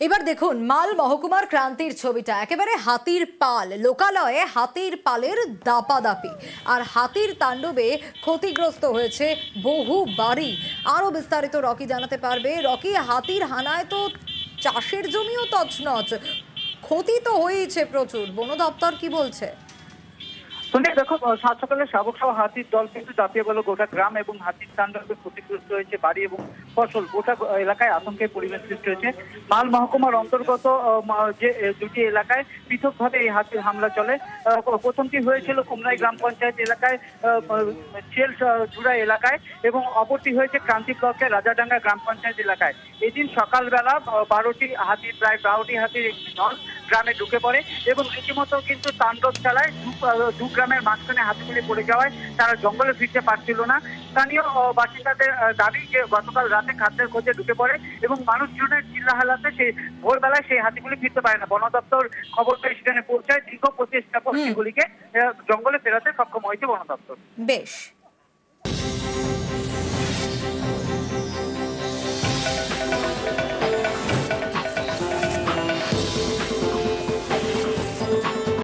এবার দেখুন মাল মহকুমার ক্রান্তির ছবিটা, একেবারে হাতির পাল, লোকালয়ে হাতির পালের দাপাদাপি আর হাতির তাণ্ডবে ক্ষতিগ্রস্ত হয়েছে বহু বাড়ি। আরো বিস্তারিত রকি জানাতে পারবে। রকি, হাতির হানায় তো চাষের জমিও তছনছ, ক্ষতি তো হয়েছে প্রচুর, বন দপ্তর কি বলছে? দেখো, সাত সকালে শাবক সহ হাতির দল কিন্তু ঝাঁপিয়ে গেল গোটা গ্রাম এবং হাতির তাণ্ডবে ক্ষতিগ্রস্ত হয়েছে বাড়ি এবং ফসল। গোটা এলাকায় আতঙ্কের পরিবেশ সৃষ্টি হয়েছে। মাল মহকুমার অন্তর্গত যে দুটি এলাকায় পৃথকভাবে এই হাতির হামলা চলে। প্রথমটি হয়েছিল কুমরাই গ্রাম পঞ্চায়েত এলাকায়, চেল জুড়া এলাকায়, এবং অপরটি হয়েছে ক্রান্তি ব্লকের রাজাডাঙ্গা গ্রাম পঞ্চায়েত এলাকায়। এদিন সকালবেলা প্রায় 12টি হাতির একটি দল গ্রামে ঢুকে পড়ে এবং রীতিমতো কিন্তু তাণ্ডব চালায়। দু গ্রামের মাঝখানে হাতিগুলি পড়ে যাওয়ায় তারা জঙ্গলে ফিরতে পারছিল না। স্থানীয় বাসিন্দাদের দাবি যে গতকাল রাতে খাদ্যের খোঁজে ঢুকে পড়ে এবং মানুষজনের চিল্লাহাল্লাতে সেই ভোরবেলায় সেই হাতিগুলি ফিরতে পারে না। বন দপ্তর খবর পেয়ে সেখানে পৌঁছায়। দীর্ঘ প্রচেষ্টা পর সেগুলিকে জঙ্গলে ফেরাতে সক্ষম হয়েছে বন দপ্তর। বেশ।